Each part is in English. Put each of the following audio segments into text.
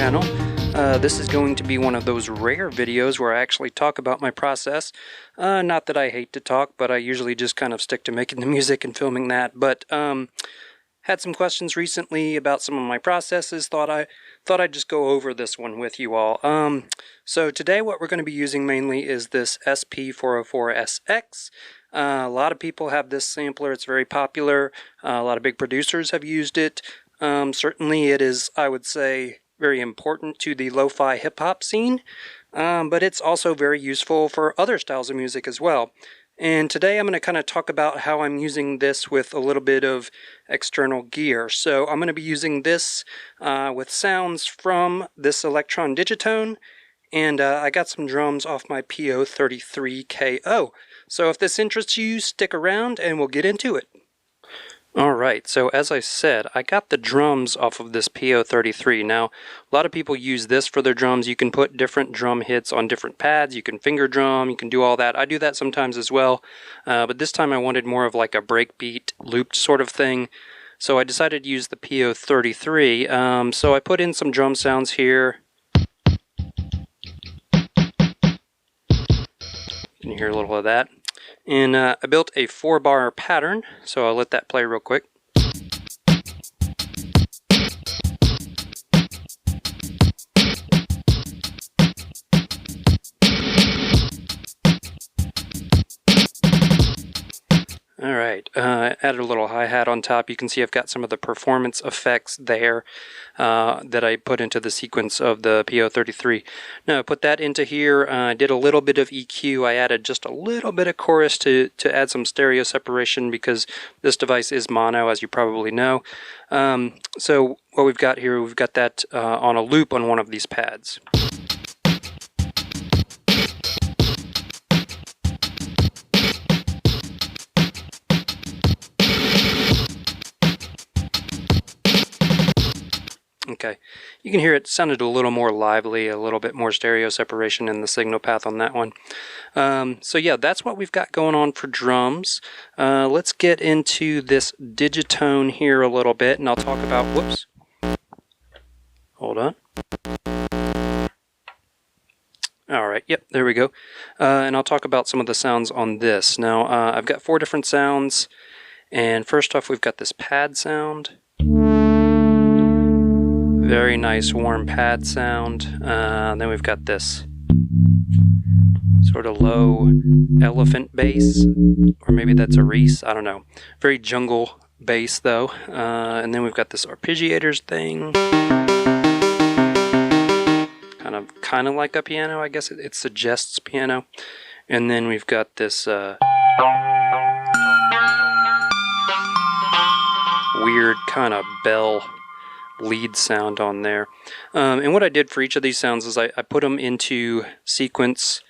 channel. This is going to be one of those rare videos where I actually talk about my process. Not that I hate to talk, but I usually just kind of stick to making the music and filming that. But had some questions recently about some of my processes. Thought I'd just go over this one with you all. So today what we're going to be using mainly is this SP-404sx. A lot of people have this sampler. It's very popular. A lot of big producers have used it. Certainly it is, I would say, very important to the lo-fi hip-hop scene, but it's also very useful for other styles of music as well. And today I'm going to kind of talk about how I'm using this with a little bit of external gear. So I'm going to be using this with sounds from this Elektron Digitone, and I got some drums off my PO-33 KO. So if this interests you, stick around and we'll get into it. Alright, so as I said, I got the drums off of this PO-33. Now, a lot of people use this for their drums. You can put different drum hits on different pads. You can finger drum, you can do all that. I do that sometimes as well, but this time I wanted more of like a breakbeat, looped sort of thing. So I decided to use the PO-33. So I put in some drum sounds here. You can hear a little of that. And I built a 4-bar pattern, so I'll let that play real quick. Alright, added a little hi-hat on top. You can see I've got some of the performance effects there that I put into the sequence of the PO-33. Now I put that into here. I did a little bit of EQ. I added just a little bit of chorus to add some stereo separation because this device is mono, as you probably know. So what we've got here, we've got that on a loop on one of these pads. Okay, you can hear it sounded a little more lively, a little bit more stereo separation in the signal path on that one. So yeah, that's what we've got going on for drums. Let's get into this Digitone here a little bit, and I'll talk about, whoops, hold on. Alright, yep, there we go. And I'll talk about some of the sounds on this. Now, I've got 4 different sounds, and first off we've got this pad sound. Very nice warm pad sound. Then we've got this sort of low elephant bass, or maybe that's a Reese, I don't know. Very jungle bass though. And then we've got this arpeggiators thing. Kind of like a piano, I guess it suggests piano. And then we've got this weird kind of bell lead sound on there. And what I did for each of these sounds is I put them into sequence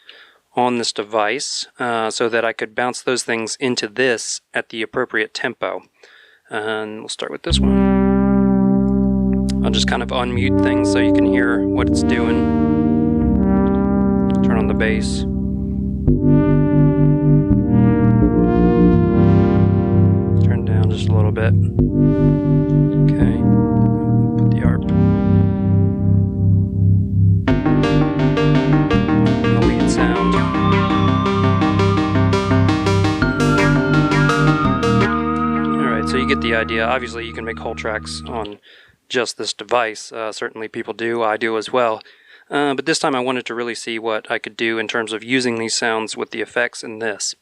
on this device so that I could bounce those things into this at the appropriate tempo. And we'll start with this one. I'll just kind of unmute things so you can hear what it's doing. Turn on the bass. Turn down just a little bit. Okay. Get the idea. Obviously you can make whole tracks on just this device. Certainly people do. I do as well. But this time I wanted to really see what I could do in terms of using these sounds with the effects in this.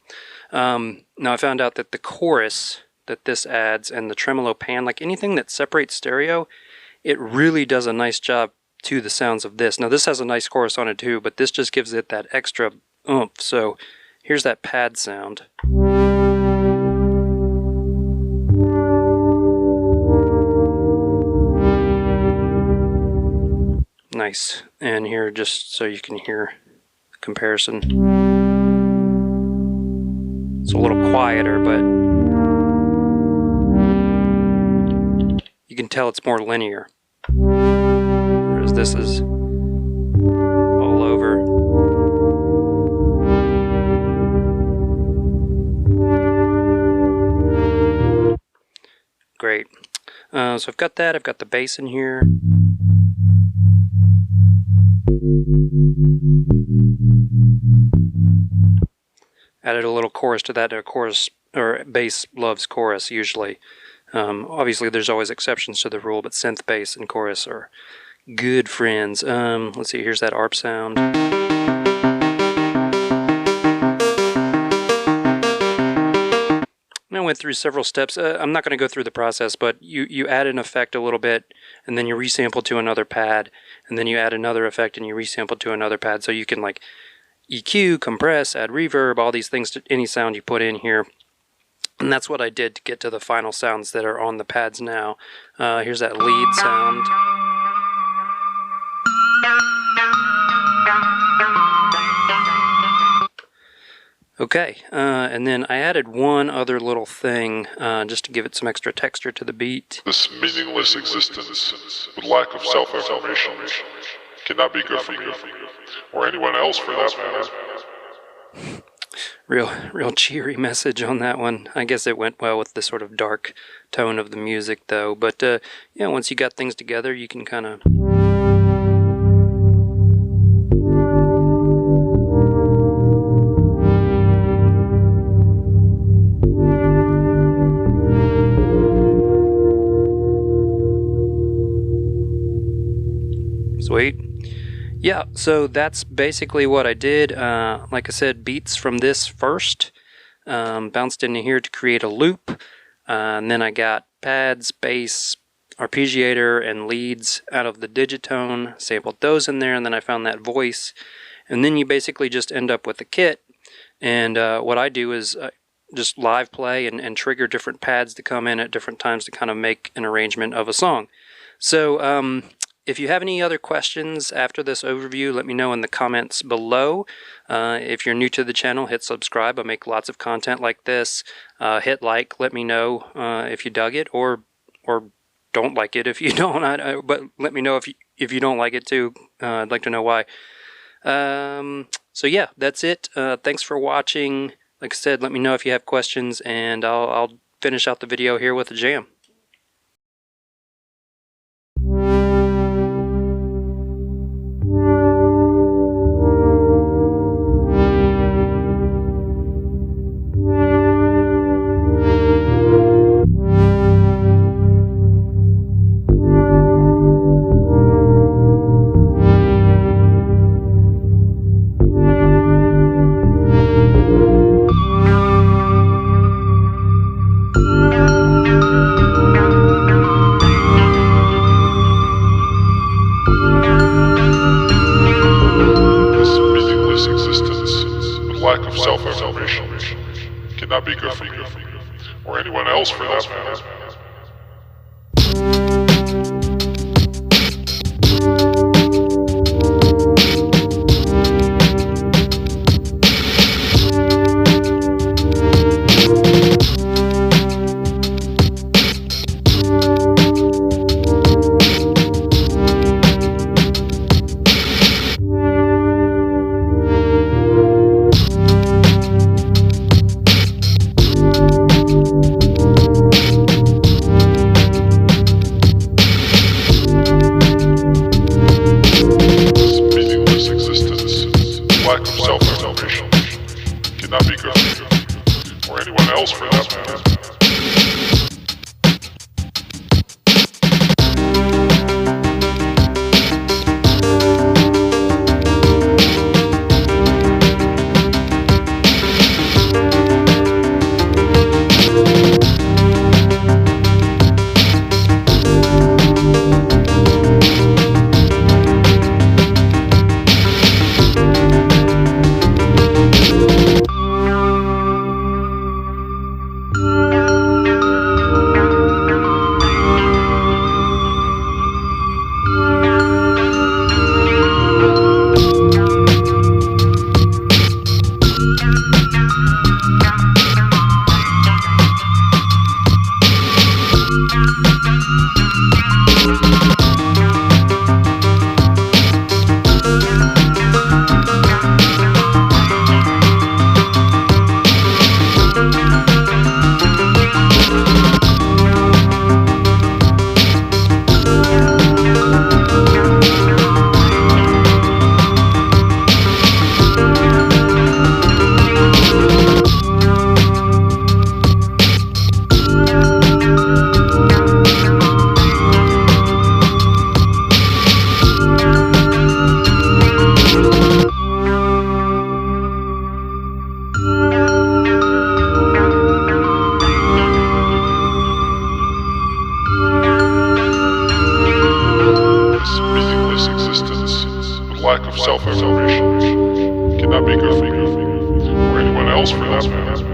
Now I found out that the chorus that this adds and the tremolo pan, like anything that separates stereo, it really does a nice job to the sounds of this. Now this has a nice chorus on it too, but this just gives it that extra oomph. So here's that pad sound. Nice. And here, just so you can hear the comparison. It's a little quieter, but you can tell it's more linear. Whereas this is all over. Great. So I've got that. I've got the bass in here. Added a little chorus to that. A chorus, or bass loves chorus usually. Obviously there's always exceptions to the rule, but synth bass and chorus are good friends. Let's see, here's that ARP sound. I went through several steps. I'm not going to go through the process, but you add an effect a little bit, and then you resample to another pad, and then you add another effect and you resample to another pad, so you can like EQ, compress, add reverb, all these things to any sound you put in here. And that's what I did to get to the final sounds that are on the pads now. Here's that lead sound. Okay, and then I added one other little thing just to give it some extra texture to the beat. This meaningless existence with lack of self-affirmation cannot be good for you, or anyone else for that matter. Real cheery message on that one. I guess it went well with the sort of dark tone of the music though. But yeah, once you got things together, you can kind of... Sweet. Yeah, so that's basically what I did. Like I said, beats from this first, bounced into here to create a loop, and then I got pads, bass, arpeggiator, and leads out of the Digitone, sampled those in there, and then I found that voice, and then you basically just end up with a kit. And what I do is just live play and trigger different pads to come in at different times to kind of make an arrangement of a song. So if you have any other questions after this overview, let me know in the comments below. If you're new to the channel, hit subscribe. I make lots of content like this. Hit like. Let me know if you dug it, or don't like it if you don't. But let me know if you don't like it too. I'd like to know why. So yeah, that's it. Thanks for watching. Like I said, let me know if you have questions, and I'll finish out the video here with a jam. Lack of self-affirmation cannot be good for you, or anyone else for that matter. with lack of self-affirmation cannot be good for you, or anyone else for that matter.